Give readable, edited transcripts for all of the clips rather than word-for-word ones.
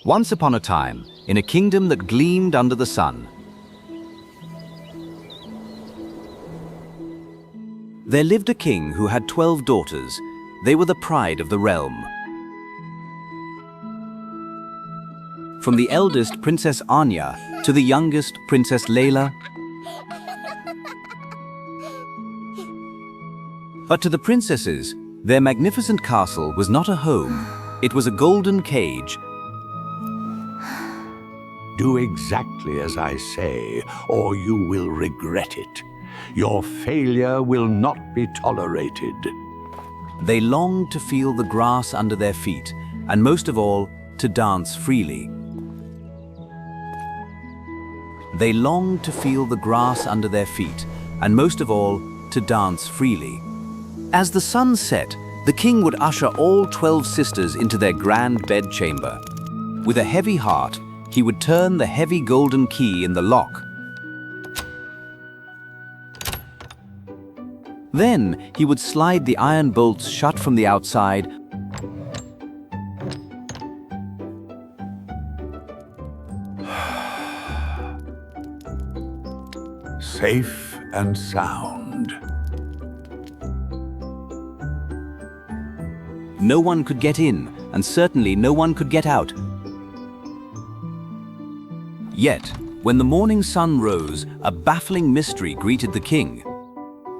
Once upon a time, in a kingdom that gleamed under the sun, there lived a king who had 12 daughters. They were the pride of the realm. From the eldest, Princess Anya, to the youngest, Princess Layla. But to the princesses, their magnificent castle was not a home. It was a golden cage. Do exactly as I say, or you will regret it. Your failure will not be tolerated. They longed to feel the grass under their feet, and most of all, to dance freely. They longed to feel the grass under their feet, and most of all, to dance freely. As the sun set, the king would usher all 12 sisters into their grand bedchamber. With a heavy heart, he would turn the heavy golden key in the lock. Then he would slide the iron bolts shut from the outside. Safe and sound. No one could get in, and certainly no one could get out. Yet, when the morning sun rose, a baffling mystery greeted the king.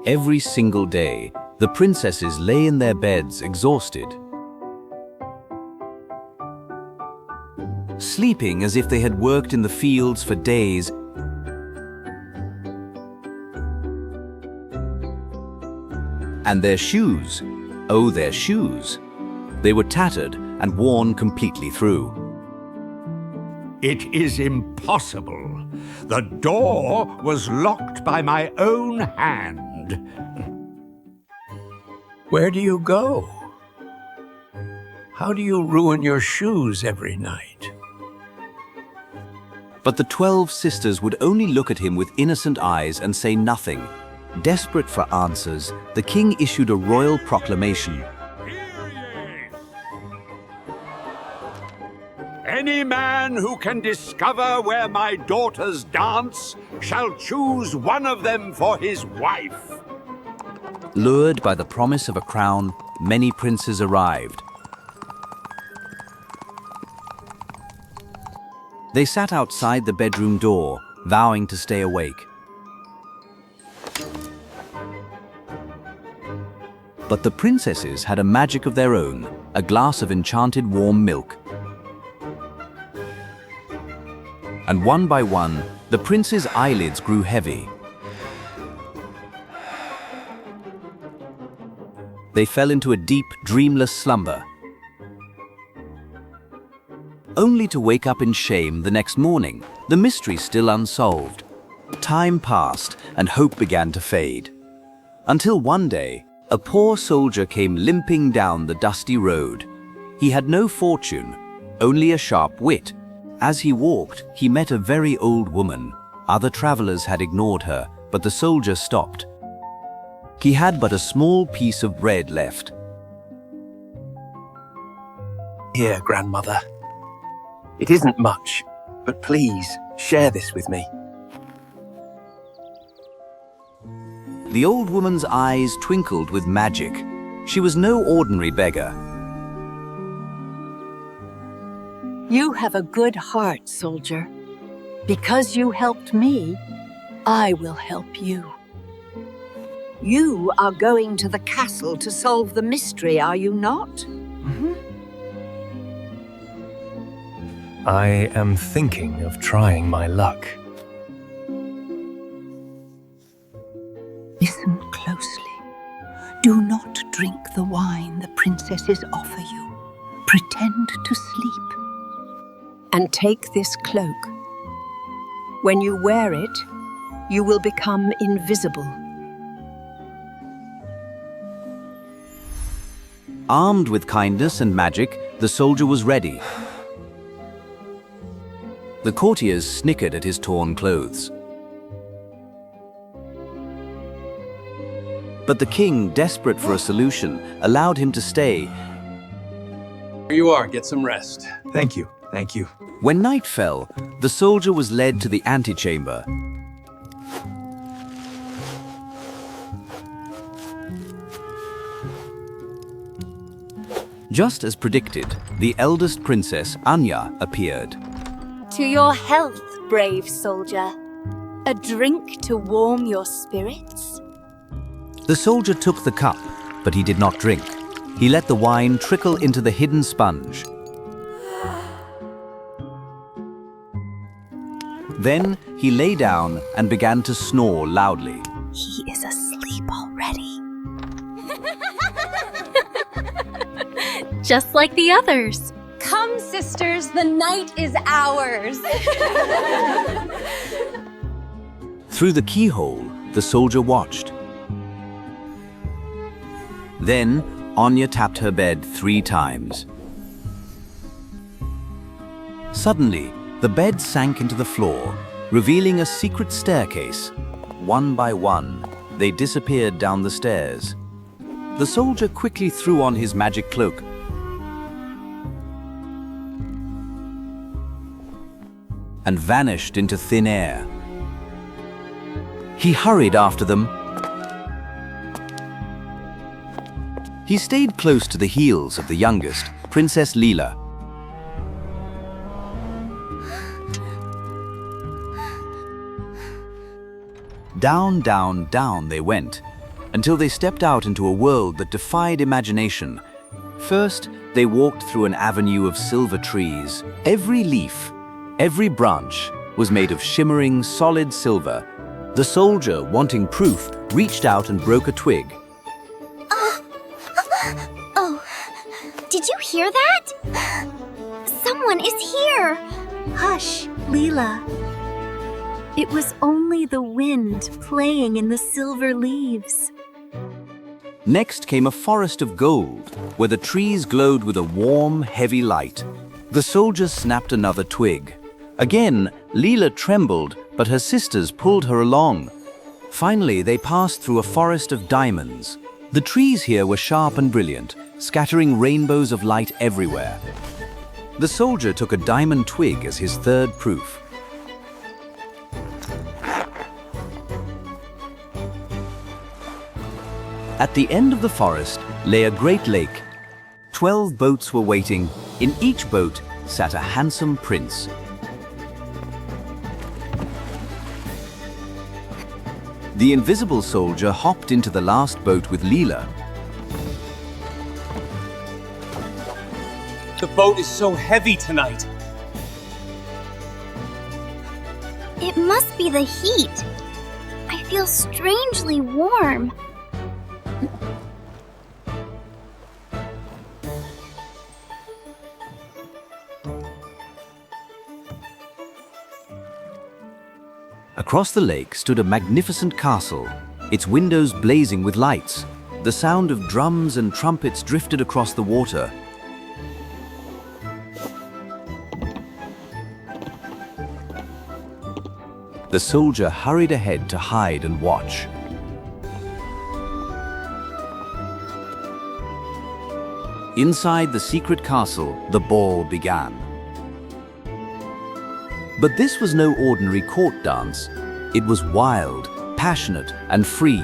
Every single day, the princesses lay in their beds exhausted, sleeping as if they had worked in the fields for days. And their shoes, oh, their shoes. They were tattered and worn completely through. It is impossible. The door was locked by my own hand. Where do you go? How do you ruin your shoes every night? But the 12 sisters would only look at him with innocent eyes and say nothing. Desperate for answers, the king issued a royal proclamation. Any man who can discover where my daughters dance shall choose one of them for his wife. Lured by the promise of a crown, many princes arrived. They sat outside the bedroom door, vowing to stay awake. But the princesses had a magic of their own, a glass of enchanted warm milk. And one by one, the prince's eyelids grew heavy. They fell into a deep, dreamless slumber, only to wake up in shame the next morning, the mystery still unsolved. Time passed, and hope began to fade. Until one day, a poor soldier came limping down the dusty road. He had no fortune, only a sharp wit. As he walked, he met a very old woman. Other travelers had ignored her, but the soldier stopped. He had but a small piece of bread left. Here, grandmother. It isn't much, but please, share this with me. The old woman's eyes twinkled with magic. She was no ordinary beggar. You have a good heart, soldier. Because you helped me, I will help you. You are going to the castle to solve the mystery, are you not? Mm-hmm. I am thinking of trying my luck. Listen closely. Do not drink the wine the princesses offer you. Pretend to sleep. And take this cloak. When you wear it, you will become invisible. Armed with kindness and magic, the soldier was ready. The courtiers snickered at his torn clothes. But the king, desperate for a solution, allowed him to stay. Here you are, get some rest. Thank you. Thank you. When night fell, the soldier was led to the antechamber. Just as predicted, the eldest princess, Anya, appeared. To your health, brave soldier. A drink to warm your spirits? The soldier took the cup, but he did not drink. He let the wine trickle into the hidden sponge. Then he lay down and began to snore loudly. He is asleep already. Just like the others. Come, sisters, the night is ours. Through the keyhole, the soldier watched. Then Anya tapped her bed 3 times. Suddenly, the bed sank into the floor, revealing a secret staircase. One by one, they disappeared down the stairs. The soldier quickly threw on his magic cloak. And vanished into thin air. He hurried after them. He stayed close to the heels of the youngest, Princess Leela. Down, down, down they went, until they stepped out into a world that defied imagination. First, they walked through an avenue of silver trees. Every leaf, every branch was made of shimmering, solid silver. The soldier, wanting proof, reached out and broke a twig. Oh, did you hear that? Someone is here. Hush, Leela. It was only the wind playing in the silver leaves. Next came a forest of gold, where the trees glowed with a warm, heavy light. The soldier snapped another twig. Again, Leela trembled, but her sisters pulled her along. Finally, they passed through a forest of diamonds. The trees here were sharp and brilliant, scattering rainbows of light everywhere. The soldier took a diamond twig as his third proof. At the end of the forest lay a great lake. 12 boats were waiting. In each boat sat a handsome prince. The invisible soldier hopped into the last boat with Leela. The boat is so heavy tonight. It must be the heat. I feel strangely warm. Across the lake stood a magnificent castle, its windows blazing with lights. The sound of drums and trumpets drifted across the water. The soldier hurried ahead to hide and watch. Inside the secret castle, the ball began. But this was no ordinary court dance. It was wild, passionate, and free.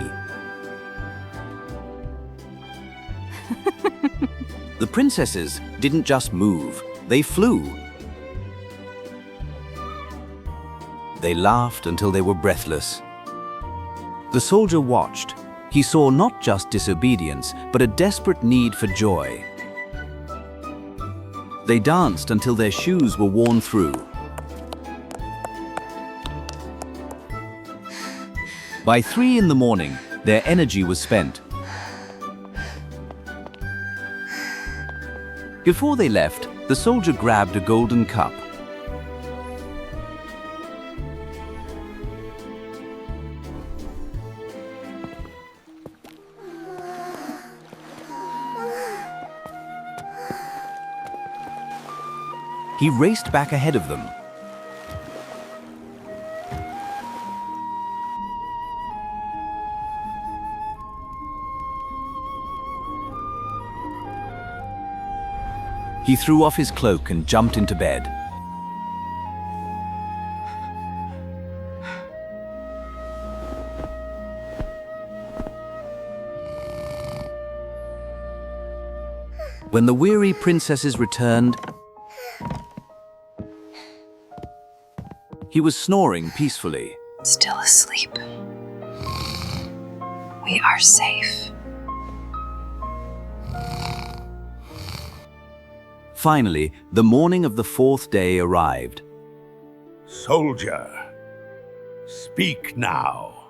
The princesses didn't just move, they flew. They laughed until they were breathless. The soldier watched. He saw not just disobedience, but a desperate need for joy. They danced until their shoes were worn through. By 3 in the morning, their energy was spent. Before they left, the soldier grabbed a golden cup. He raced back ahead of them. He threw off his cloak and jumped into bed. When the weary princesses returned, he was snoring peacefully. Still asleep. We are safe. Finally, the morning of the 4th day arrived. Soldier, speak now.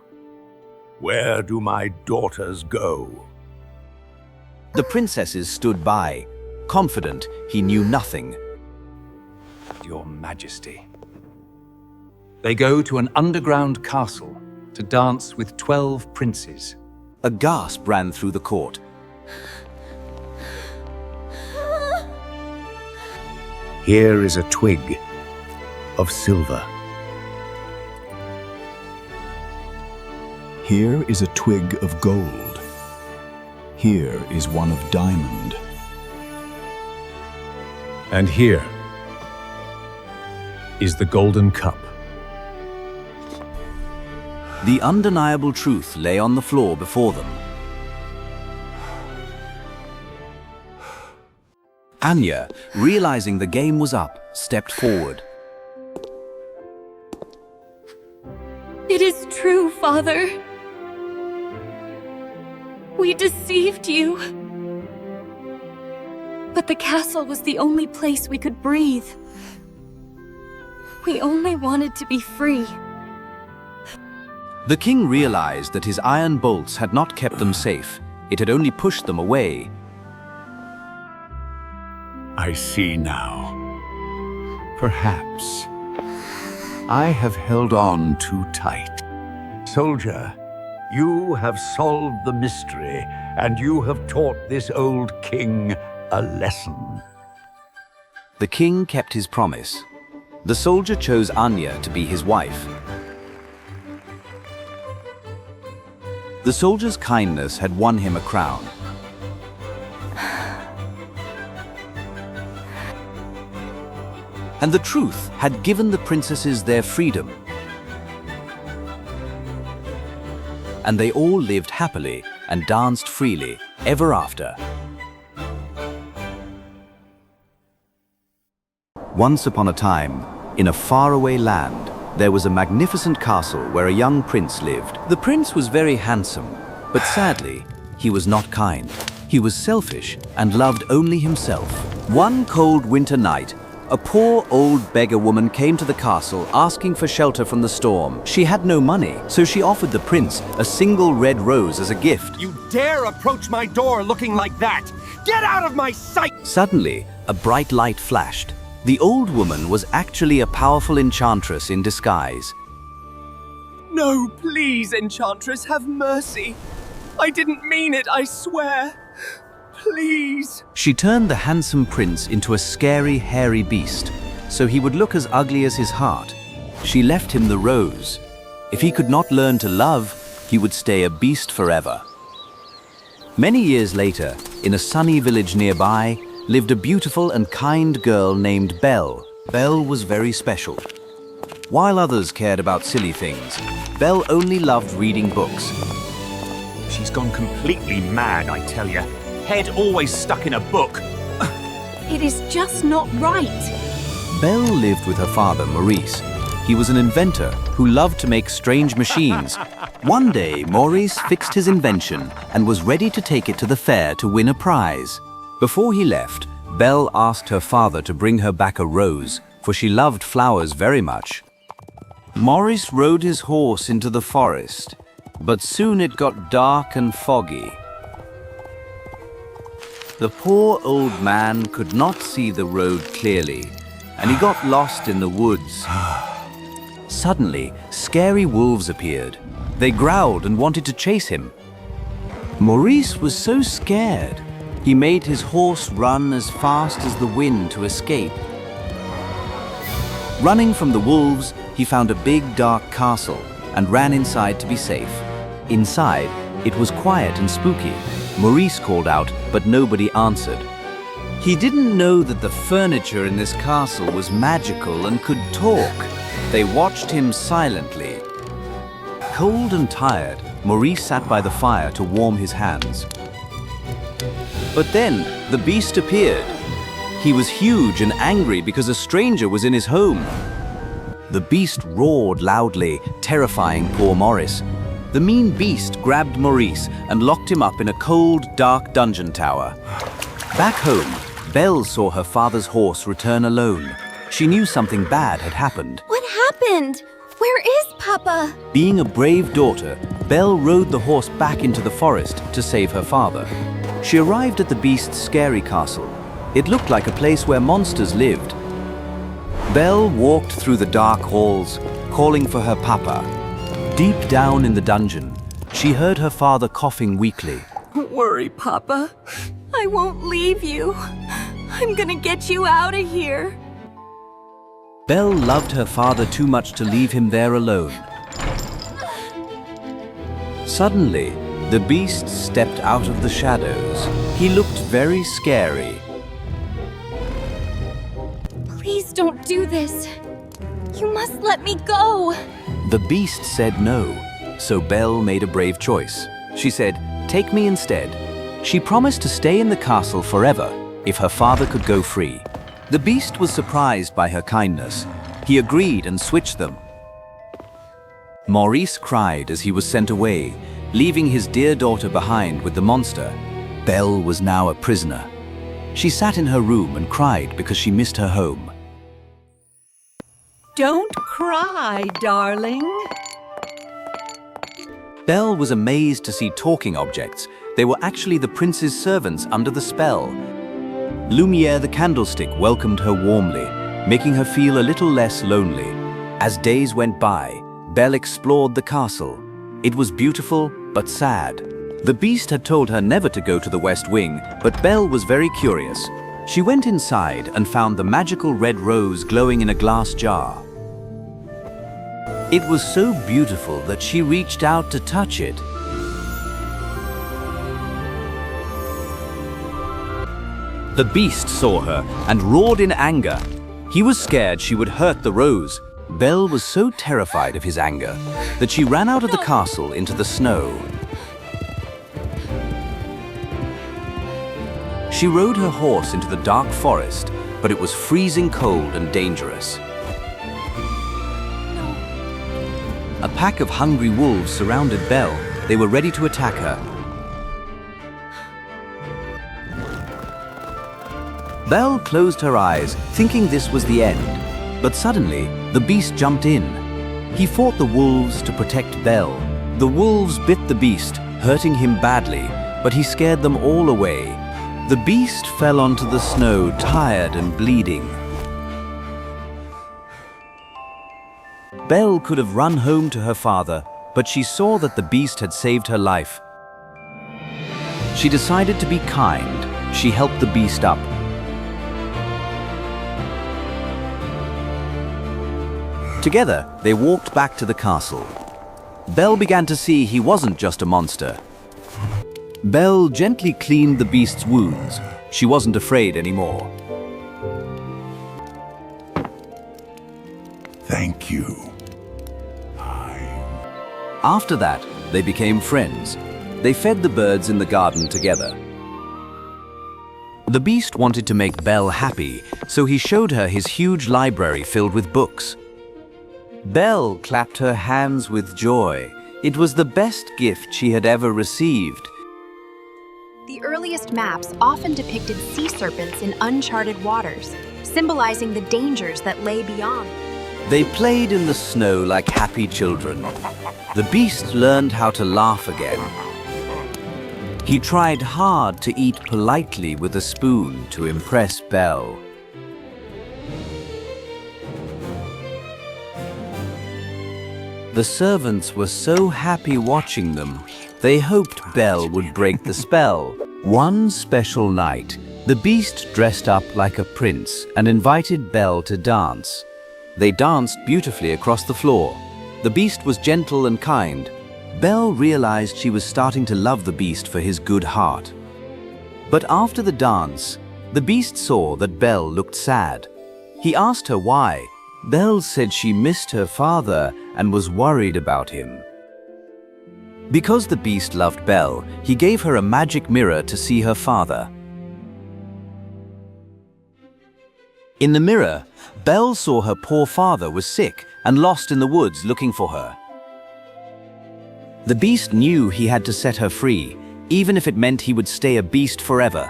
Where do my daughters go? The princesses stood by, confident he knew nothing. Your Majesty. They go to an underground castle to dance with 12 princes. A gasp ran through the court. Here is a twig of silver. Here is a twig of gold. Here is one of diamond. And here is the golden cup. The undeniable truth lay on the floor before them. Anya, realizing the game was up, stepped forward. It is true, Father. We deceived you. But the castle was the only place we could breathe. We only wanted to be free. The king realized that his iron bolts had not kept them safe. It had only pushed them away. I see now. Perhaps I have held on too tight. Soldier, you have solved the mystery, and you have taught this old king a lesson. The king kept his promise. The soldier chose Anya to be his wife. The soldier's kindness had won him a crown. And the truth had given the princesses their freedom. And they all lived happily and danced freely ever after. Once upon a time, in a faraway land, there was a magnificent castle where a young prince lived. The prince was very handsome, but sadly, he was not kind. He was selfish and loved only himself. One cold winter night, a poor old beggar woman came to the castle asking for shelter from the storm. She had no money, so she offered the prince a single red rose as a gift. You dare approach my door looking like that? Get out of my sight! Suddenly, a bright light flashed. The old woman was actually a powerful enchantress in disguise. No, please, Enchantress, have mercy. I didn't mean it, I swear. Please. She turned the handsome prince into a scary, hairy beast, so he would look as ugly as his heart. She left him the rose. If he could not learn to love, he would stay a beast forever. Many years later, in a sunny village nearby, lived a beautiful and kind girl named Belle. Belle was very special. While others cared about silly things, Belle only loved reading books. She's gone completely mad, I tell you. Head always stuck in a book. It is just not right. Belle lived with her father, Maurice. He was an inventor who loved to make strange machines. One day, Maurice fixed his invention and was ready to take it to the fair to win a prize. Before he left, Belle asked her father to bring her back a rose, for she loved flowers very much. Maurice rode his horse into the forest, but soon it got dark and foggy. The poor old man could not see the road clearly, and he got lost in the woods. Suddenly, scary wolves appeared. They growled and wanted to chase him. Maurice was so scared, he made his horse run as fast as the wind to escape. Running from the wolves, he found a big, dark castle and ran inside to be safe. Inside, it was quiet and spooky. Maurice called out, but nobody answered. He didn't know that the furniture in this castle was magical and could talk. They watched him silently. Cold and tired, Maurice sat by the fire to warm his hands. But then, the beast appeared. He was huge and angry because a stranger was in his home. The beast roared loudly, terrifying poor Maurice. The mean beast grabbed Maurice and locked him up in a cold, dark dungeon tower. Back home, Belle saw her father's horse return alone. She knew something bad had happened. What happened? Where is Papa? Being a brave daughter, Belle rode the horse back into the forest to save her father. She arrived at the beast's scary castle. It looked like a place where monsters lived. Belle walked through the dark halls, calling for her papa. Deep down in the dungeon, she heard her father coughing weakly. Don't worry, Papa. I won't leave you. I'm gonna get you out of here. Belle loved her father too much to leave him there alone. Suddenly, the beast stepped out of the shadows. He looked very scary. Please don't do this. You must let me go. The beast said no, so Belle made a brave choice. She said, "Take me instead." She promised to stay in the castle forever if her father could go free. The beast was surprised by her kindness. He agreed and switched them. Maurice cried as he was sent away, leaving his dear daughter behind with the monster. Belle was now a prisoner. She sat in her room and cried because she missed her home. Don't cry, darling. Belle was amazed to see talking objects. They were actually the prince's servants under the spell. Lumiere the candlestick welcomed her warmly, making her feel a little less lonely. As days went by, Belle explored the castle. It was beautiful, but sad. The beast had told her never to go to the West Wing, but Belle was very curious. She went inside and found the magical red rose glowing in a glass jar. It was so beautiful that she reached out to touch it. The beast saw her and roared in anger. He was scared she would hurt the rose. Belle was so terrified of his anger that she ran out of the castle into the snow. She rode her horse into the dark forest, but it was freezing cold and dangerous. A pack of hungry wolves surrounded Belle. They were ready to attack her. Belle closed her eyes, thinking this was the end. But suddenly, the beast jumped in. He fought the wolves to protect Belle. The wolves bit the beast, hurting him badly, but he scared them all away. The beast fell onto the snow, tired and bleeding. Belle could have run home to her father, but she saw that the beast had saved her life. She decided to be kind. She helped the beast up. Together, they walked back to the castle. Belle began to see he wasn't just a monster. Belle gently cleaned the beast's wounds. She wasn't afraid anymore. Thank you. After that, they became friends. They fed the birds in the garden together. The beast wanted to make Belle happy, so he showed her his huge library filled with books. Belle clapped her hands with joy. It was the best gift she had ever received. The earliest maps often depicted sea serpents in uncharted waters, symbolizing the dangers that lay beyond. They played in the snow like happy children. The beast learned how to laugh again. He tried hard to eat politely with a spoon to impress Belle. The servants were so happy watching them, they hoped Belle would break the spell. One special night, the beast dressed up like a prince and invited Belle to dance. They danced beautifully across the floor. The beast was gentle and kind. Belle realized she was starting to love the beast for his good heart. But after the dance, the beast saw that Belle looked sad. He asked her why. Belle said she missed her father and was worried about him. Because the beast loved Belle, he gave her a magic mirror to see her father. In the mirror, Belle saw her poor father was sick and lost in the woods looking for her. The beast knew he had to set her free, even if it meant he would stay a beast forever.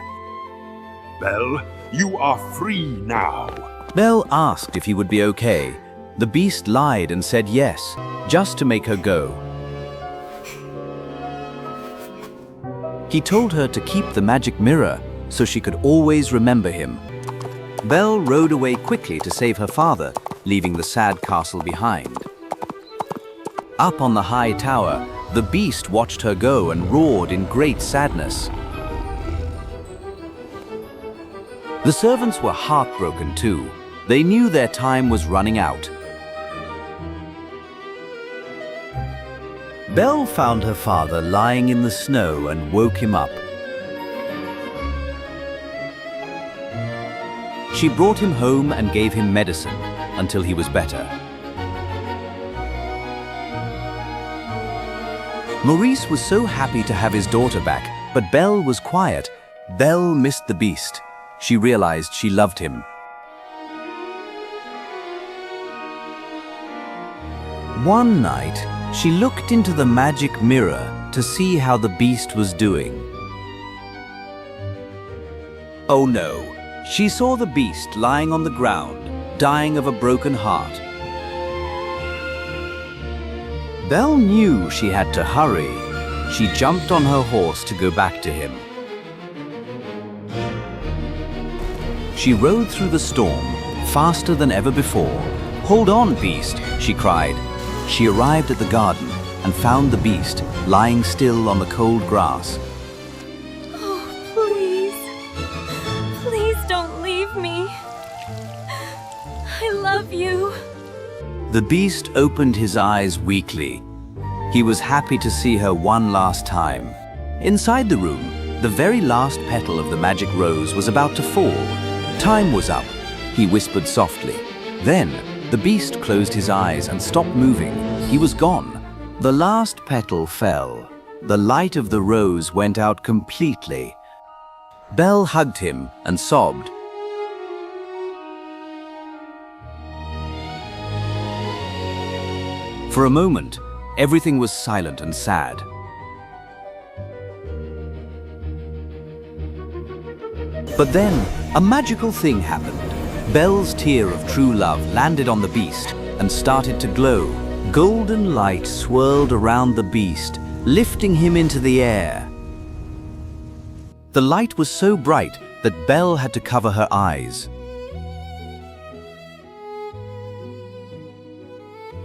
Belle, you are free now. Belle asked if he would be okay. The beast lied and said yes, just to make her go. He told her to keep the magic mirror so she could always remember him. Belle rode away quickly to save her father, leaving the sad castle behind. Up on the high tower, the beast watched her go and roared in great sadness. The servants were heartbroken too. They knew their time was running out. Belle found her father lying in the snow and woke him up. She brought him home and gave him medicine until he was better. Maurice was so happy to have his daughter back, but Belle was quiet. Belle missed the beast. She realized she loved him. One night, she looked into the magic mirror to see how the beast was doing. Oh no, she saw the beast lying on the ground, dying of a broken heart. Belle knew she had to hurry. She jumped on her horse to go back to him. She rode through the storm, faster than ever before. "Hold on, beast," she cried. She arrived at the garden and found the beast lying still on the cold grass. Oh, please. Please don't leave me. I love you. The beast opened his eyes weakly. He was happy to see her one last time. Inside the room, the very last petal of the magic rose was about to fall. Time was up, he whispered softly. Then, the beast closed his eyes and stopped moving. He was gone. The last petal fell. The light of the rose went out completely. Belle hugged him and sobbed. For a moment, everything was silent and sad. But then, a magical thing happened. Belle's tear of true love landed on the beast and started to glow. Golden light swirled around the beast, lifting him into the air. The light was so bright that Belle had to cover her eyes.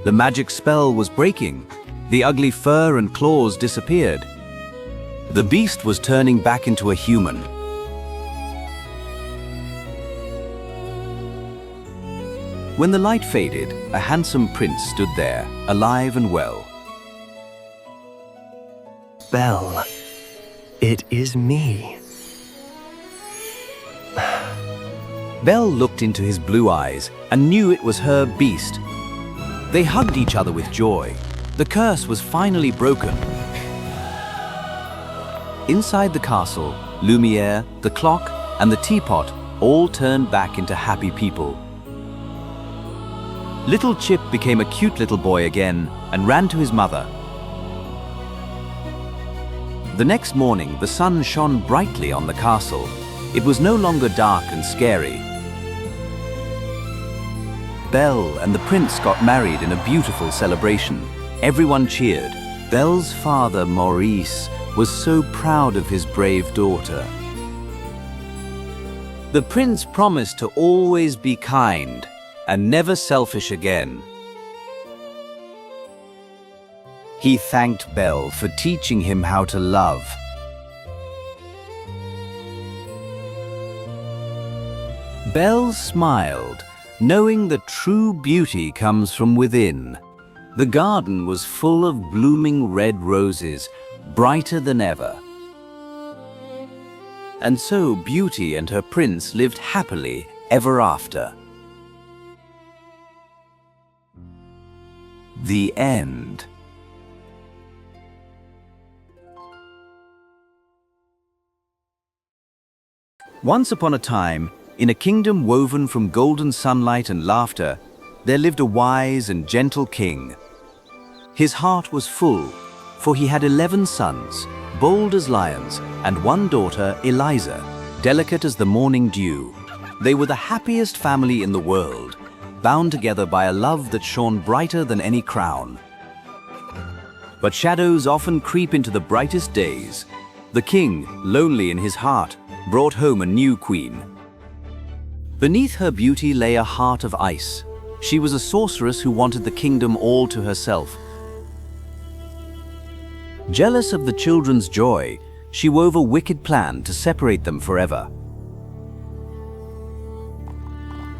The magic spell was breaking. The ugly fur and claws disappeared. The beast was turning back into a human. When the light faded, a handsome prince stood there, alive and well. Belle, it is me. Belle looked into his blue eyes and knew it was her beast. They hugged each other with joy. The curse was finally broken. Inside the castle, Lumiere, the clock, and the teapot all turned back into happy people. Little Chip became a cute little boy again and ran to his mother. The next morning, the sun shone brightly on the castle. It was no longer dark and scary. Belle and the prince got married in a beautiful celebration. Everyone cheered. Belle's father, Maurice, was so proud of his brave daughter. The prince promised to always be kind and never selfish again. He thanked Belle for teaching him how to love. Belle smiled, knowing that true beauty comes from within. The garden was full of blooming red roses, brighter than ever. And so Beauty and her prince lived happily ever after. The end. Once upon a time, In a kingdom woven from golden sunlight and laughter, there lived a wise and gentle king. His heart was full, for he had 11 sons, bold as lions, and one daughter, Eliza, delicate as the morning dew. They were the happiest family in the world, bound together by a love that shone brighter than any crown. But shadows often creep into the brightest days. The king, lonely in his heart, brought home a new queen. Beneath her beauty lay a heart of ice. She was a sorceress who wanted the kingdom all to herself. Jealous of the children's joy, she wove a wicked plan to separate them forever.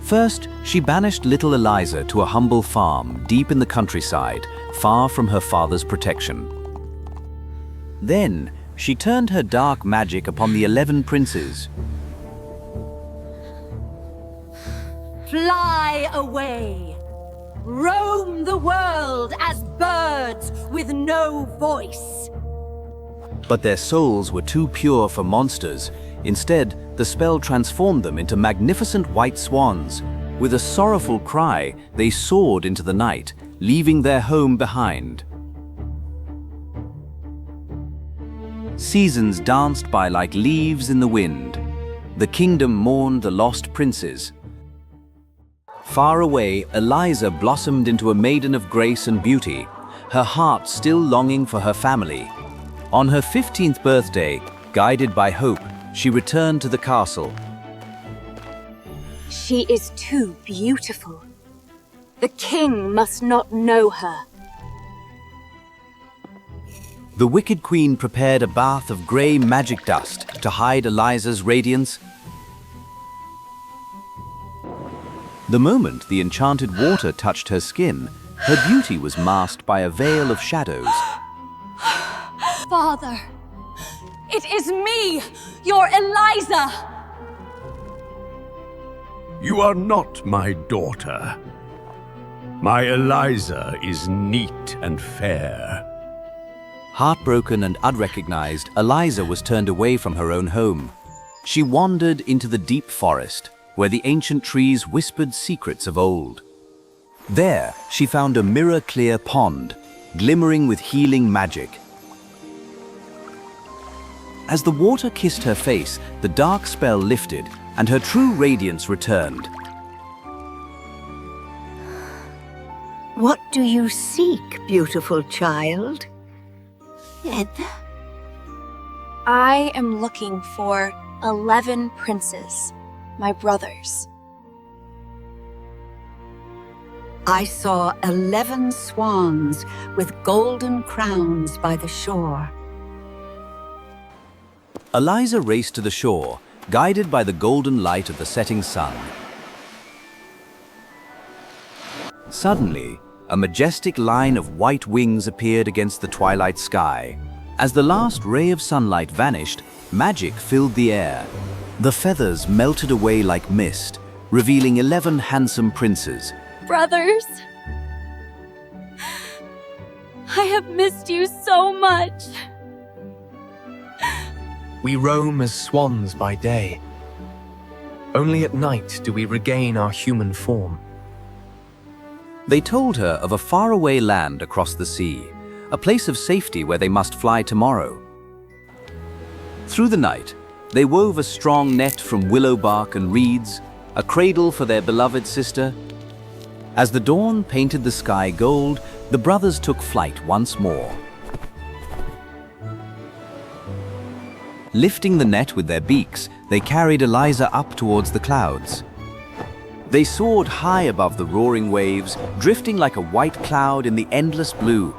First, she banished little Eliza to a humble farm deep in the countryside, far from her father's protection. Then, she turned her dark magic upon the 11 princes. Fly away! Roam the world as birds with no voice! But their souls were too pure for monsters. Instead, the spell transformed them into magnificent white swans. With a sorrowful cry, they soared into the night, leaving their home behind. Seasons danced by like leaves in the wind. The kingdom mourned the lost princes. Far away, Eliza blossomed into a maiden of grace and beauty, her heart still longing for her family. On her 15th birthday, guided by hope, she returned to the castle. She is too beautiful. The king must not know her. The wicked queen prepared a bath of grey magic dust to hide Eliza's radiance. The moment the enchanted water touched her skin, her beauty was masked by a veil of shadows. Father, it is me, your Eliza! You are not my daughter. My Eliza is neat and fair. Heartbroken and unrecognized, Eliza was turned away from her own home. She wandered into the deep forest, where the ancient trees whispered secrets of old. There, she found a mirror-clear pond, glimmering with healing magic. As the water kissed her face, the dark spell lifted, and her true radiance returned. What do you seek, beautiful child? I am looking for 11 princes, my brothers. I saw 11 swans with golden crowns by the shore. Eliza raced to the shore, guided by the golden light of the setting sun. Suddenly, a majestic line of white wings appeared against the twilight sky. As the last ray of sunlight vanished, magic filled the air. The feathers melted away like mist, revealing 11 handsome princes. Brothers, I have missed you so much. We roam as swans by day. Only at night do we regain our human form. They told her of a faraway land across the sea, a place of safety where they must fly tomorrow. Through the night, they wove a strong net from willow bark and reeds, a cradle for their beloved sister. As the dawn painted the sky gold, the brothers took flight once more. Lifting the net with their beaks, they carried Eliza up towards the clouds. They soared high above the roaring waves, drifting like a white cloud in the endless blue.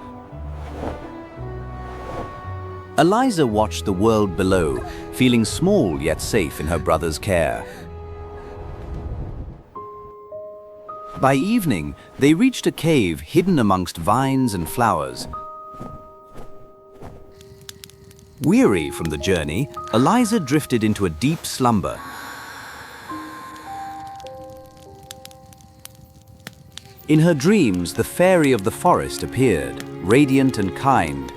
Eliza watched the world below, feeling small yet safe in her brother's care. By evening, they reached a cave hidden amongst vines and flowers. Weary from the journey, Eliza drifted into a deep slumber. In her dreams, the fairy of the forest appeared, radiant and kind.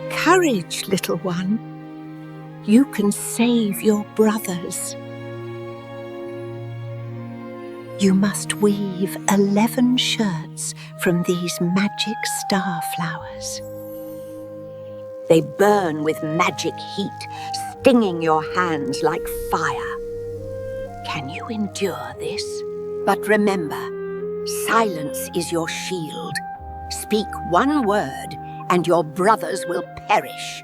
Courage, little one. You can save your brothers. You must weave 11 shirts from these magic star flowers. They burn with magic heat, stinging your hands like fire. Can you endure this? But remember, silence is your shield. Speak one word, and your brothers will perish.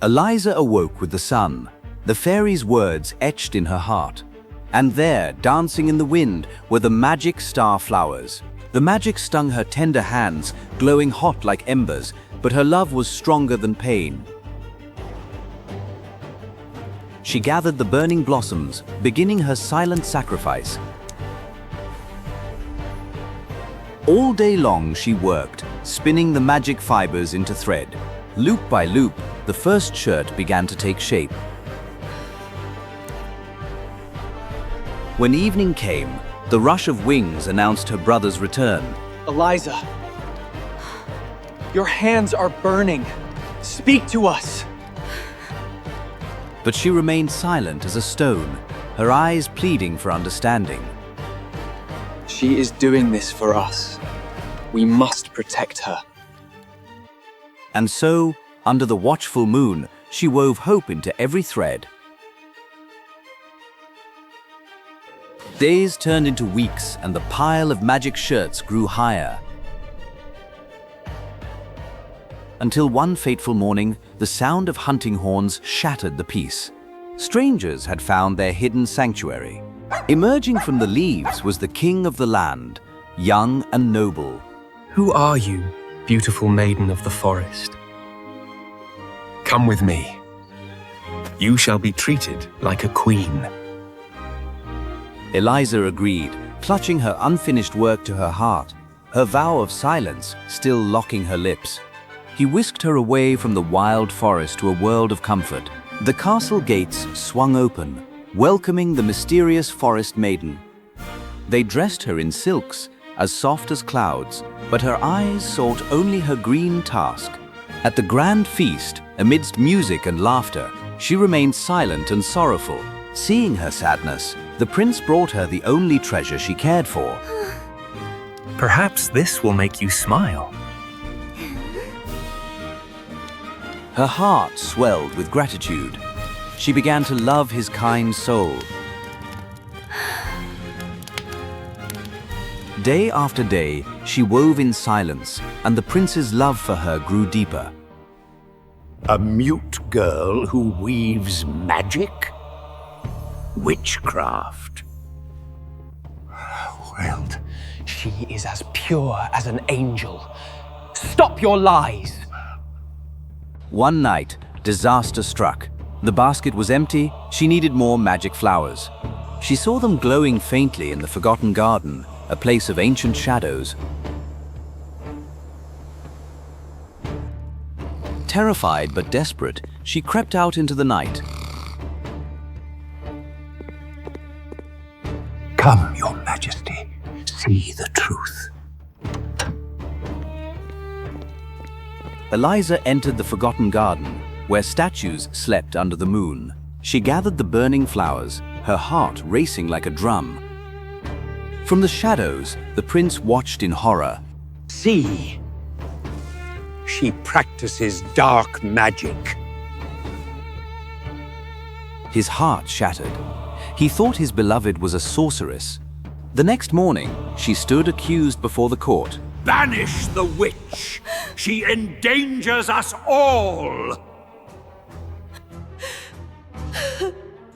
Eliza awoke with the sun, the fairy's words etched in her heart. And there, dancing in the wind, were the magic star flowers. The magic stung her tender hands, glowing hot like embers, but her love was stronger than pain. She gathered the burning blossoms, beginning her silent sacrifice. All day long she worked, spinning the magic fibers into thread. Loop by loop, the first shirt began to take shape. When evening came, the rush of wings announced her brother's return. Eliza, your hands are burning. Speak to us. But she remained silent as a stone, her eyes pleading for understanding. She is doing this for us. We must protect her. And so, under the watchful moon, she wove hope into every thread. Days turned into weeks, and the pile of magic shirts grew higher. Until one fateful morning, the sound of hunting horns shattered the peace. Strangers had found their hidden sanctuary. Emerging from the leaves was the king of the land, young and noble. Who are you, beautiful maiden of the forest? Come with me. You shall be treated like a queen. Eliza agreed, clutching her unfinished work to her heart, her vow of silence still locking her lips. He whisked her away from the wild forest to a world of comfort. The castle gates swung open, welcoming the mysterious forest maiden. They dressed her in silks, as soft as clouds, but her eyes sought only her green task. At the grand feast, amidst music and laughter, she remained silent and sorrowful. Seeing her sadness, the prince brought her the only treasure she cared for. Perhaps this will make you smile. Her heart swelled with gratitude. She began to love his kind soul. Day after day, she wove in silence, and the prince's love for her grew deeper. A mute girl who weaves magic? Witchcraft. Well, she is as pure as an angel. Stop your lies! One night, disaster struck. The basket was empty, she needed more magic flowers. She saw them glowing faintly in the forgotten garden, a place of ancient shadows. Terrified but desperate, she crept out into the night. Come, your majesty, see the truth. Eliza entered the forgotten garden, where statues slept under the moon. She gathered the burning flowers, her heart racing like a drum. From the shadows, the prince watched in horror. See, she practices dark magic. His heart shattered. He thought his beloved was a sorceress. The next morning, she stood accused before the court. Banish the witch! She endangers us all!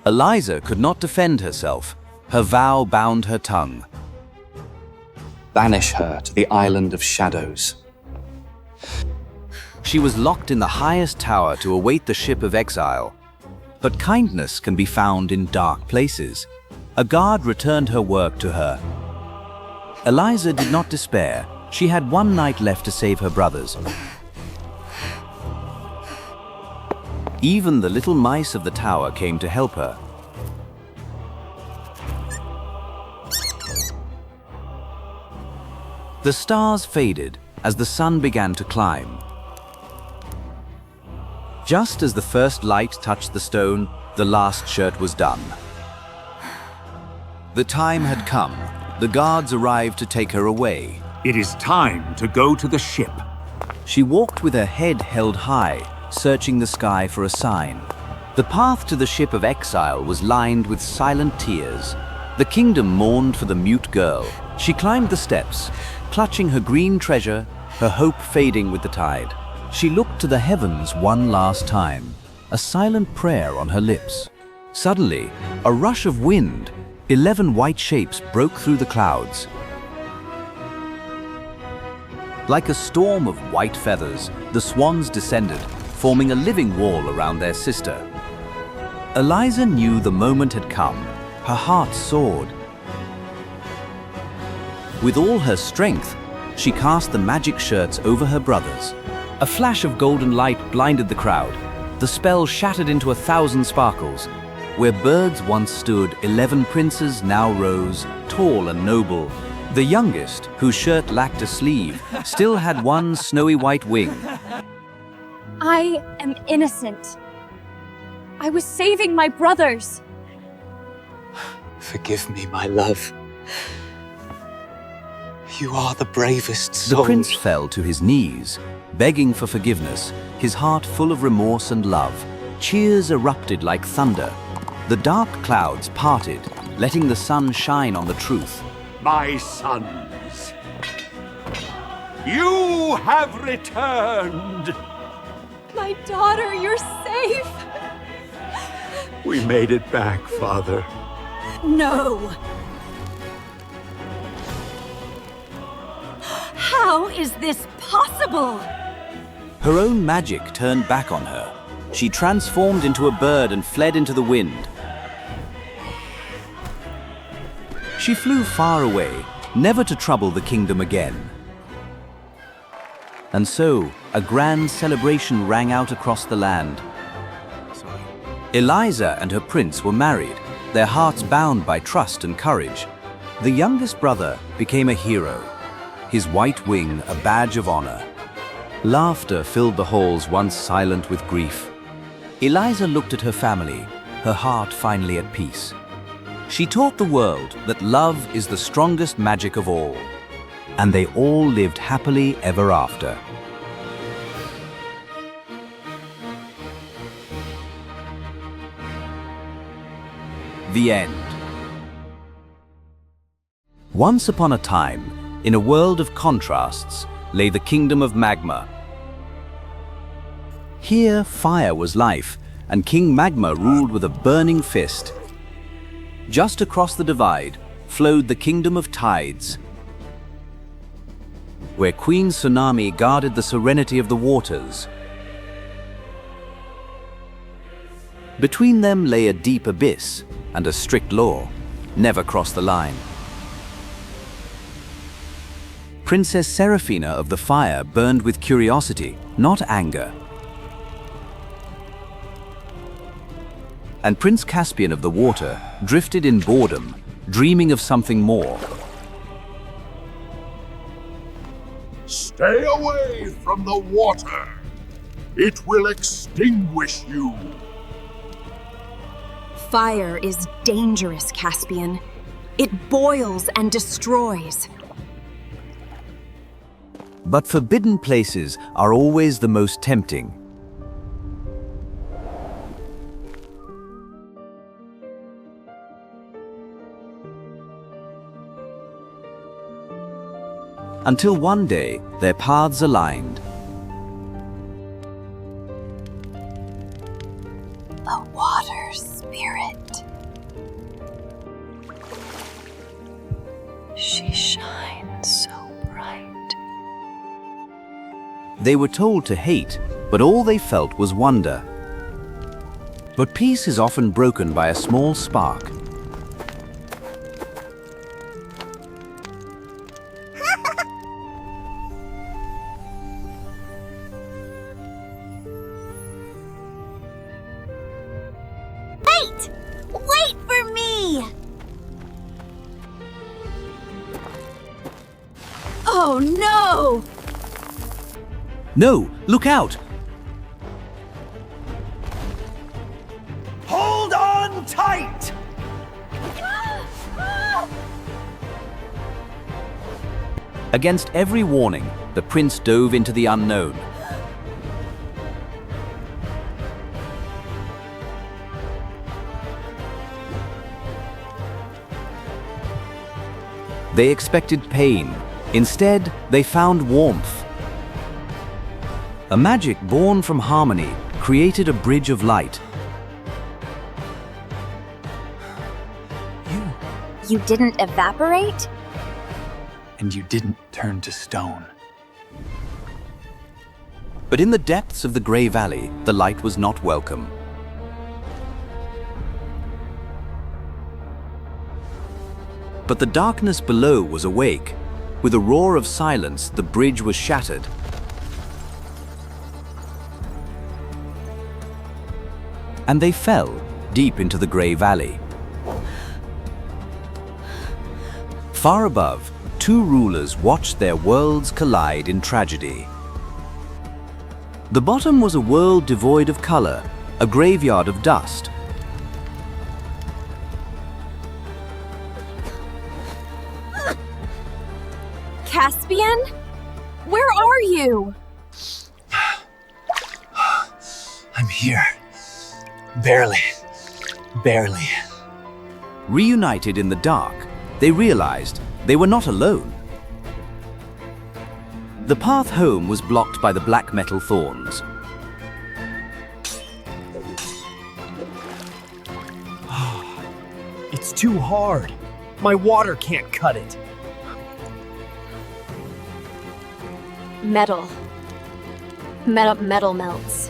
Eliza could not defend herself. Her vow bound her tongue. Banish her to the island of shadows. She was locked in the highest tower to await the ship of exile. But kindness can be found in dark places. A guard returned her work to her. Eliza did not despair. She had one night left to save her brothers. Even the little mice of the tower came to help her. The stars faded as the sun began to climb. Just as the first light touched the stone, the last shirt was done. The time had come. the guards arrived to take her away. It is time to go to the ship. She walked with her head held high, searching the sky for a sign. The path to the ship of exile was lined with silent tears. The kingdom mourned for the mute girl. She climbed the steps, clutching her green treasure, her hope fading with the tide. She looked to the heavens one last time, a silent prayer on her lips. Suddenly, a rush of wind, 11 white shapes broke through the clouds. Like a storm of white feathers, the swans descended, forming a living wall around their sister. Eliza knew the moment had come. Her heart soared. With all her strength, she cast the magic shirts over her brothers. A flash of golden light blinded the crowd. The spell shattered into 1,000 sparkles. Where birds once stood, 11 princes now rose, tall and noble. The youngest, whose shirt lacked a sleeve, still had one snowy white wing. I am innocent. I was saving my brothers. Forgive me, my love. You are the bravest soul. The prince fell to his knees, begging for forgiveness, his heart full of remorse and love. Cheers erupted like thunder. The dark clouds parted, letting the sun shine on the truth. My sons, you have returned. My daughter, you're safe. We made it back, Father. No! How is this possible? Her own magic turned back on her. She transformed into a bird and fled into the wind. She flew far away, never to trouble the kingdom again. And so, a grand celebration rang out across the land. Eliza and her prince were married, their hearts bound by trust and courage. The youngest brother became a hero, his white wing a badge of honor. Laughter filled the halls once silent with grief. Eliza looked at her family, her heart finally at peace. She taught the world that love is the strongest magic of all, and they all lived happily ever after. The end. Once upon a time, in a world of contrasts, lay the kingdom of Magma. Here, fire was life, and King Magma ruled with a burning fist. Just across the divide flowed the kingdom of Tides, where Queen Tsunami guarded the serenity of the waters. Between them lay a deep abyss and a strict law: never cross the line. Princess Seraphina of the Fire burned with curiosity, not anger. And Prince Caspian of the Water drifted in boredom, dreaming of something more. Stay away from the water. It will extinguish you. Fire is dangerous, Caspian. It boils and destroys. But forbidden places are always the most tempting. Until one day, their paths aligned. The water spirit. She shines so bright. They were told to hate, but all they felt was wonder. But peace is often broken by a small spark. Wait for me! Oh no! No, look out! Hold on tight! Against every warning, the prince dove into the unknown. They expected pain. Instead, they found warmth. A magic born from harmony created a bridge of light. You didn't evaporate? And you didn't turn to stone. But in the depths of the Grey Valley, the light was not welcome. But the darkness below was awake. With a roar of silence, the bridge was shattered. And they fell deep into the Grey Valley. Far above, two rulers watched their worlds collide in tragedy. The bottom was a world devoid of color, a graveyard of dust. Caspian? Where are you? I'm here. Barely. Reunited in the dark, they realized they were not alone. The path home was blocked by the black metal thorns. It's too hard. My water can't cut it. Metal melts.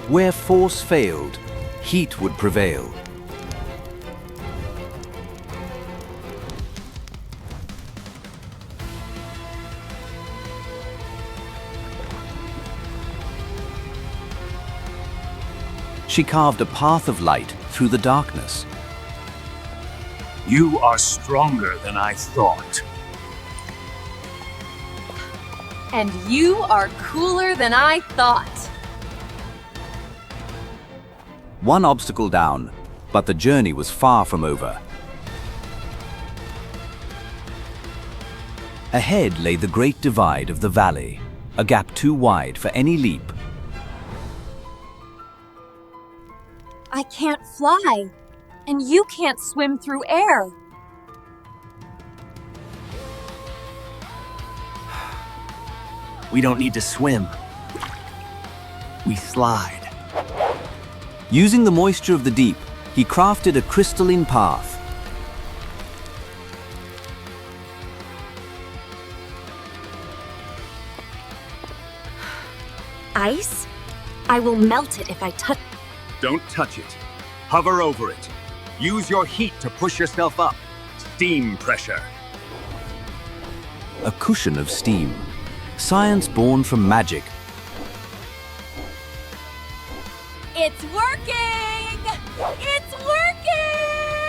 Where force failed, heat would prevail. She carved a path of light through the darkness. You are stronger than I thought. And you are cooler than I thought. One obstacle down, but the journey was far from over. Ahead lay the great divide of the valley, a gap too wide for any leap. I can't fly, and you can't swim through air. We don't need to swim. We slide. Using the moisture of the deep, he crafted a crystalline path. Ice? I will melt it if I touch. Don't touch it. Hover over it. Use your heat to push yourself up. Steam pressure. A cushion of steam. Science born from magic. It's working! It's working!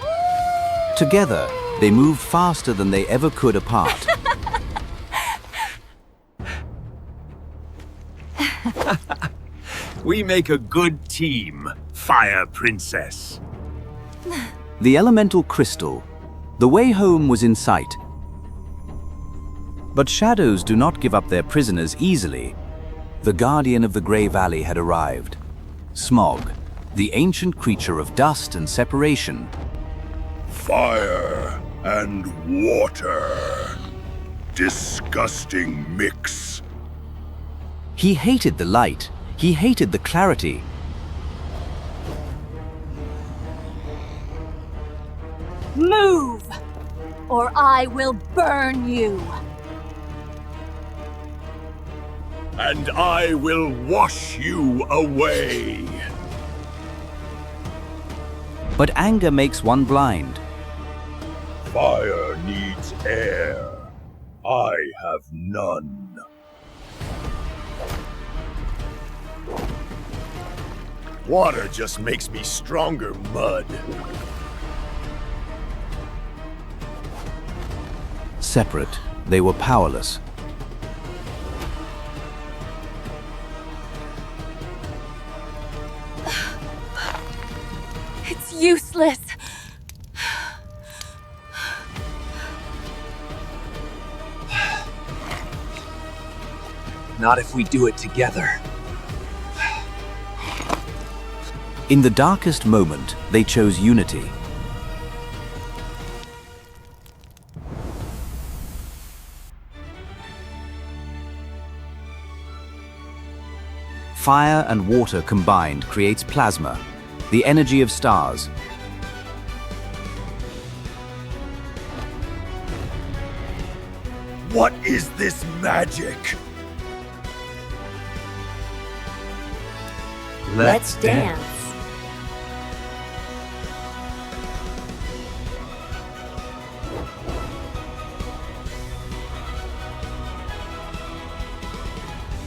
Woo! Together, they moved faster than they ever could apart. We make a good team, Fire Princess. The elemental crystal. The way home was in sight. But shadows do not give up their prisoners easily. The guardian of the Grey Valley had arrived. Smog, the ancient creature of dust and separation. Fire and water. Disgusting mix. He hated the light. He hated the clarity. Move, or I will burn you. And I will wash you away. But anger makes one blind. Fire needs air. I have none. Water just makes me stronger, mud. Separate, they were powerless. It's useless. Not if we do it together. In the darkest moment, they chose unity. Fire and water combined creates plasma, the energy of stars. What is this magic? Let's dance.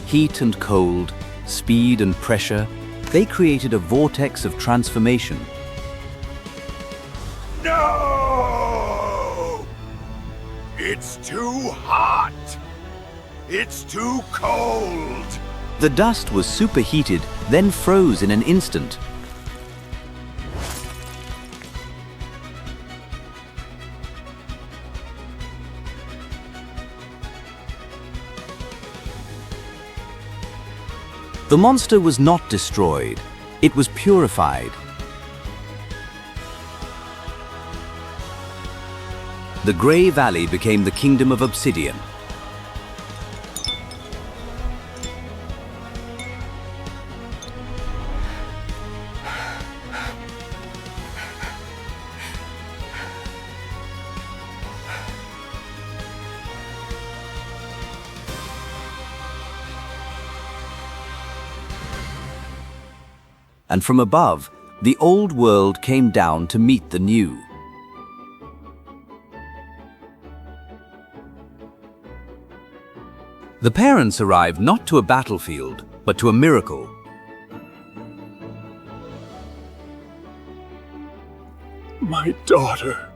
Heat and cold, speed and pressure, they created a vortex of transformation. No! It's too hot. It's too cold. The dust was superheated, then froze in an instant. The monster was not destroyed, it was purified. The Grey Valley became the kingdom of obsidian. And from above, the old world came down to meet the new. The parents arrived not to a battlefield, but to a miracle. My daughter.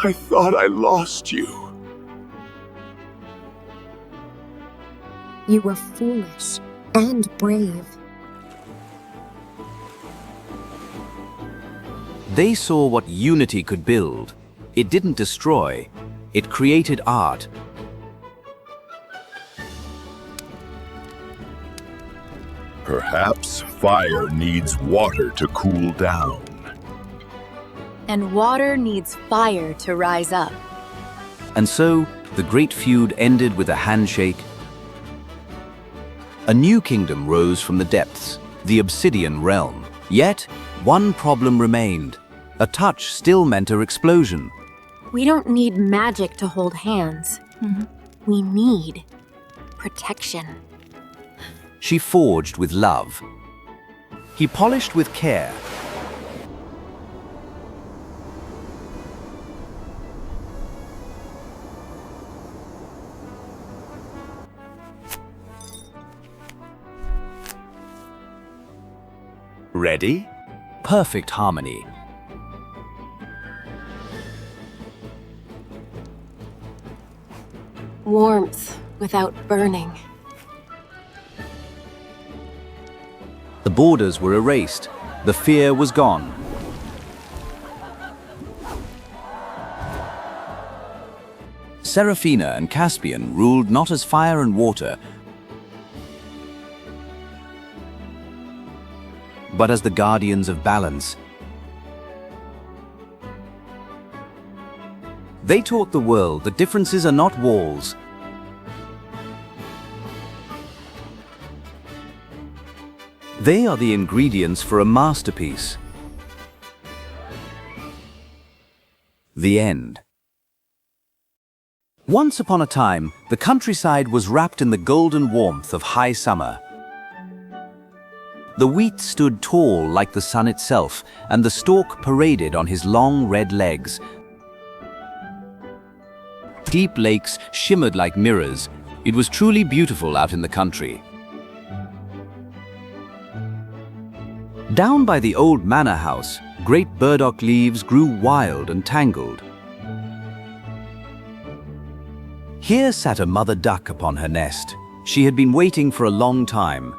I thought I lost you. You were foolish and brave. They saw what unity could build. It didn't destroy, it created art. Perhaps fire needs water to cool down. And water needs fire to rise up. And so, the great feud ended with a handshake. A new kingdom rose from the depths, the Obsidian Realm. Yet, one problem remained. A touch still meant an explosion. We don't need magic to hold hands. We need protection. She forged with love. He polished with care. Ready? Perfect harmony. Warmth without burning. The borders were erased. The fear was gone. Seraphina and Caspian ruled not as fire and water, but as the guardians of balance. They taught the world that differences are not walls. They are the ingredients for a masterpiece. The end. Once upon a time, the countryside was wrapped in the golden warmth of high summer. The wheat stood tall like the sun itself, and the stalk paraded on his long red legs. Deep lakes shimmered like mirrors. It was truly beautiful out in the country. Down by the old manor house, great burdock leaves grew wild and tangled. Here sat a mother duck upon her nest. She had been waiting for a long time.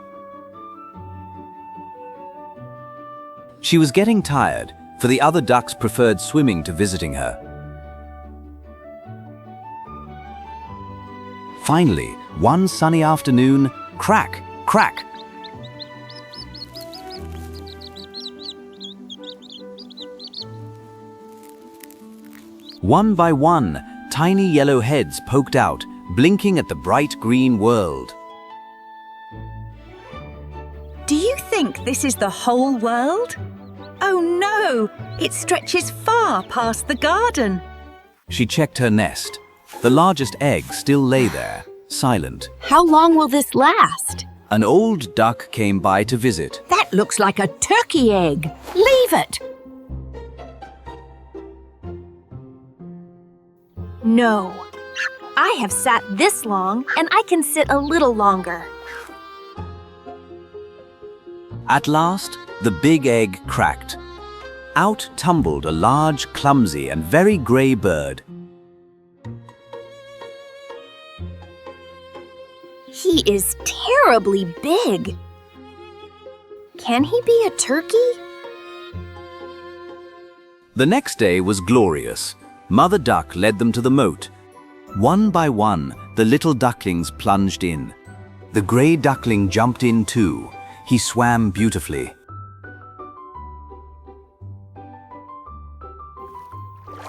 She was getting tired, for the other ducks preferred swimming to visiting her. Finally, One sunny afternoon, crack, crack. One by one, tiny yellow heads poked out, blinking at the bright green world. Do you think this is the whole world? Oh no, it stretches far past the garden. She checked her nest. The largest egg still lay there, silent. How long will this last? An old duck came by to visit. That looks like a turkey egg. Leave it. No. I have sat this long, and I can sit a little longer. At last, the big egg cracked. Out tumbled a large, clumsy, and very grey bird. He is terribly big. Can he be a turkey? The next day was glorious. Mother Duck led them to the moat. One by one, the little ducklings plunged in. The grey duckling jumped in too. He swam beautifully.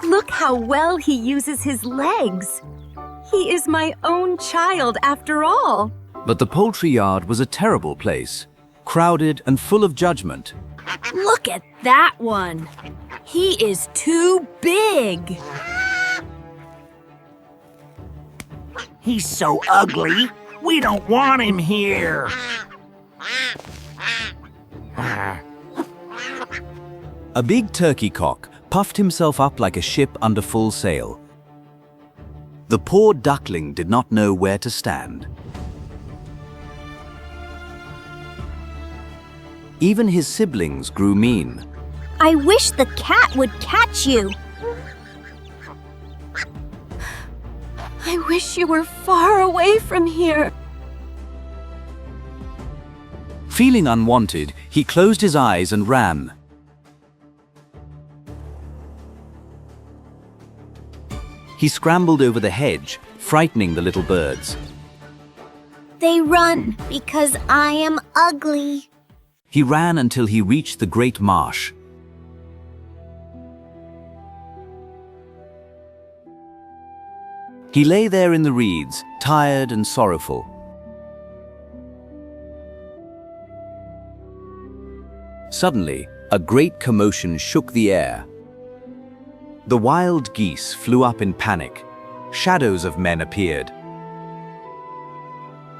Look how well he uses his legs. He is my own child after all. But the poultry yard was a terrible place, crowded and full of judgment. Look at that one. He is too big. He's so ugly. We don't want him here. A big turkey cock puffed himself up like a ship under full sail. The poor duckling did not know where to stand. Even his siblings grew mean. I wish the cat would catch you. I wish you were far away from here. Feeling unwanted, he closed his eyes and ran. He scrambled over the hedge, frightening the little birds. They run because I am ugly. He ran until he reached the great marsh. He lay there in the reeds, tired and sorrowful. Suddenly, a great commotion shook the air. The wild geese flew up in panic. Shadows of men appeared.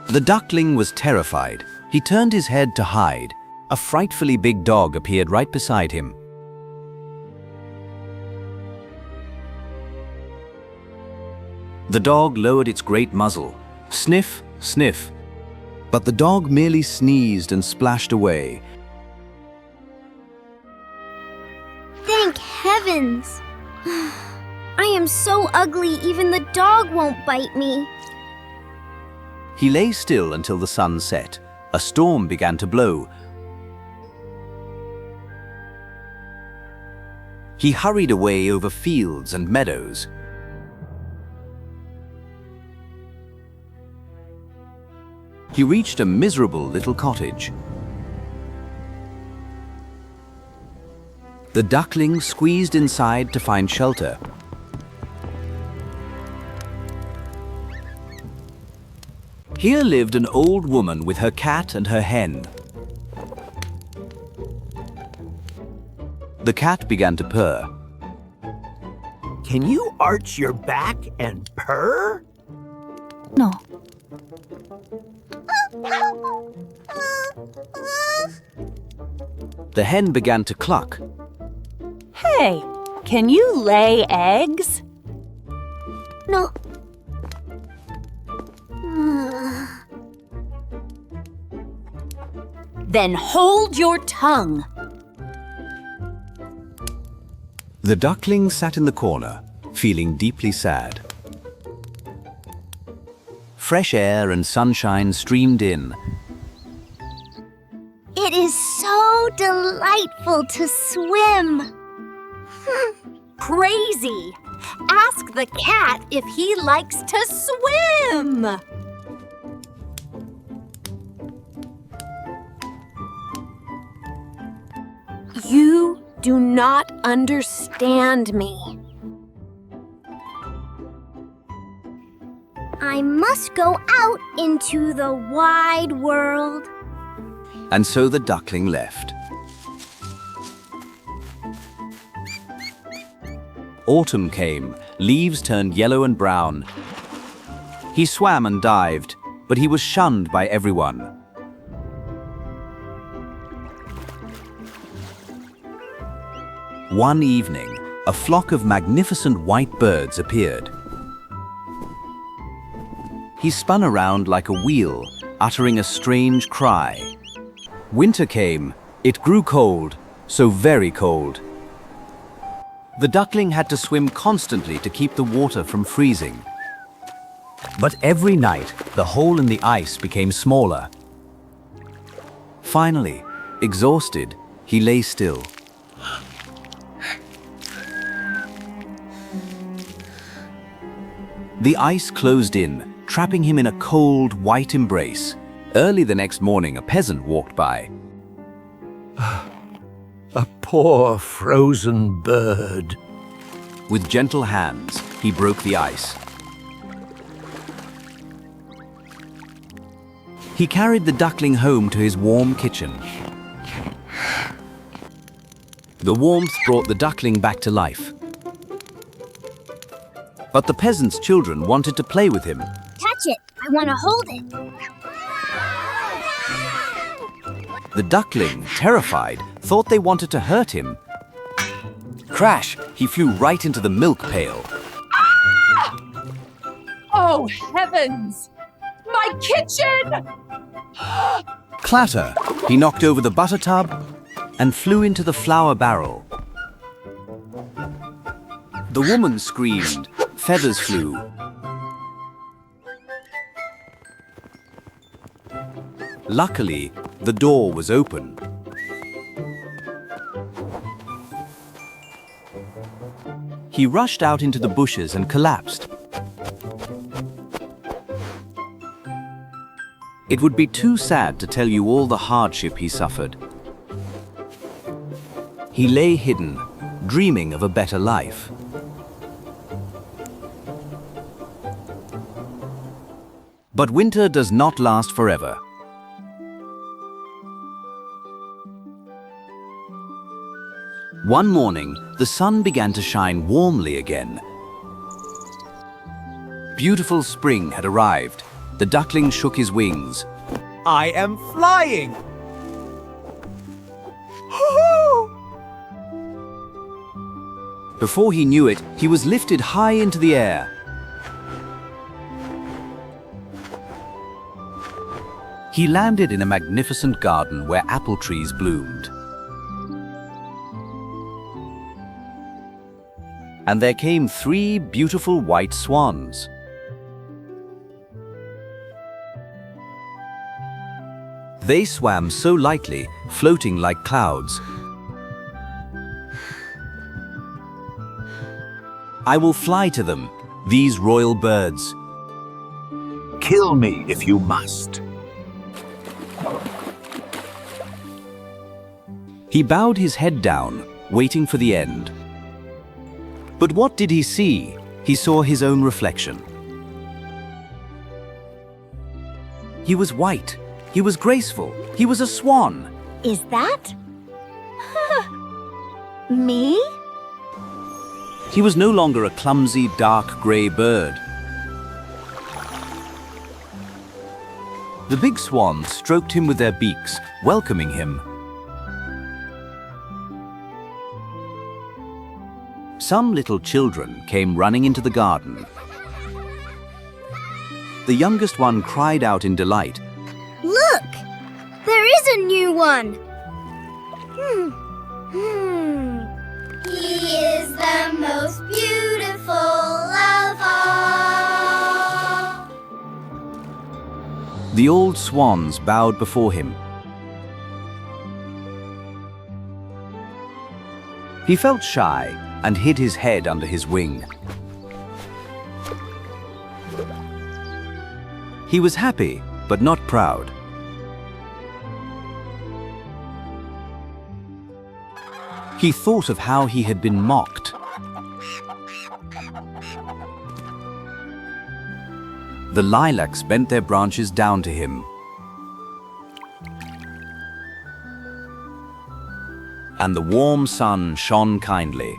The duckling was terrified. He turned his head to hide. A frightfully big dog appeared right beside him. The dog lowered its great muzzle. Sniff, sniff. But the dog merely sneezed and splashed away. Thank heavens! I am so ugly even the dog won't bite me. He lay still until the sun set. A storm began to blow. He hurried away over fields and meadows. He reached a miserable little cottage. The duckling squeezed inside to find shelter. Here lived an old woman with her cat and her hen. The cat began to purr. Can you arch your back and purr? No. The hen began to cluck. Hey, can you lay eggs? No. Then hold your tongue. The duckling sat in the corner, feeling deeply sad. Fresh air and sunshine streamed in. It is so delightful to swim. Crazy! Ask the cat if he likes to swim. You do not understand me. I must go out into the wide world. And so the duckling left. Autumn came, leaves turned yellow and brown. He swam and dived, but he was shunned by everyone. One evening, a flock of magnificent white birds appeared. He spun around like a wheel, uttering a strange cry. Winter came. It grew cold, so very cold. The duckling had to swim constantly to keep the water from freezing. But every night, the hole in the ice became smaller. Finally, exhausted, he lay still. The ice closed in, trapping him in a cold, white embrace. Early the next morning, a peasant walked by. A poor frozen bird. With gentle hands, he broke the ice. He carried the duckling home to his warm kitchen. The warmth brought the duckling back to life. But the peasant's children wanted to play with him. Touch it. I want to hold it. The duckling, terrified, thought they wanted to hurt him. Crash! He flew right into the milk pail. Oh, heavens! My kitchen! Clatter! He knocked over the butter tub and flew into the flour barrel. The woman screamed. Feathers flew. Luckily, the door was open. He rushed out into the bushes and collapsed. It would be too sad to tell you all the hardship he suffered. He lay hidden, dreaming of a better life. But winter does not last forever. One morning, the sun began to shine warmly again. Beautiful spring had arrived. The duckling shook his wings. I am flying! Before he knew it, he was lifted high into the air. He landed in a magnificent garden where apple trees bloomed. And there came 3 beautiful white swans. They swam so lightly, floating like clouds. I will fly to them, these royal birds. Kill me if you must. He bowed his head down, waiting for the end. But what did he see? He saw his own reflection. He was white. He was graceful. He was a swan. Is that? Me? He was no longer a clumsy, dark grey bird. The big swans stroked him with their beaks, welcoming him. Some little children came running into the garden. The youngest one cried out in delight. Look! There is a new one! He is the most beautiful of all. The old swans bowed before him. He felt shy and hid his head under his wing. He was happy, but not proud. He thought of how he had been mocked. The lilacs bent their branches down to him. And the warm sun shone kindly.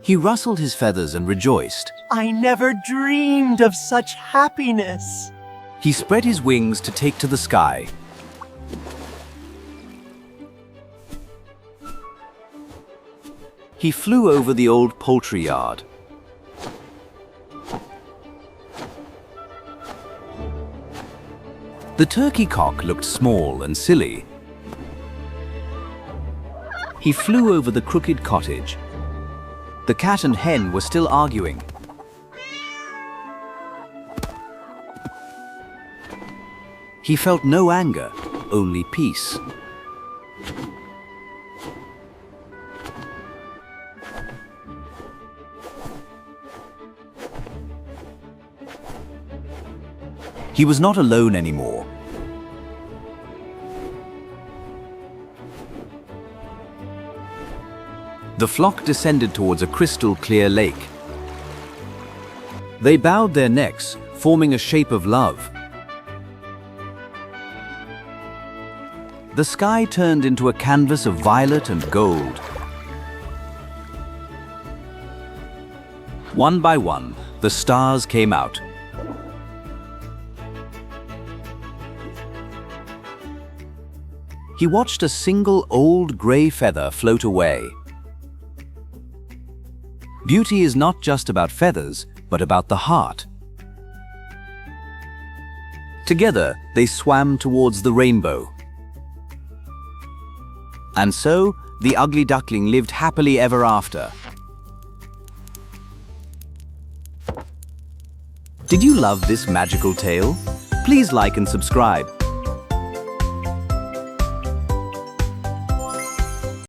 He rustled his feathers and rejoiced. I never dreamed of such happiness. He spread his wings to take to the sky. He flew over the old poultry yard. The turkey cock looked small and silly. He flew over the crooked cottage. The cat and hen were still arguing. He felt no anger, only peace. He was not alone anymore. The flock descended towards a crystal-clear lake. They bowed their necks, forming a shape of love. The sky turned into a canvas of violet and gold. One by one, the stars came out. He watched a single old gray feather float away. Beauty is not just about feathers, but about the heart. Together, they swam towards the rainbow. And so, the ugly duckling lived happily ever after. Did you love this magical tale? Please like and subscribe.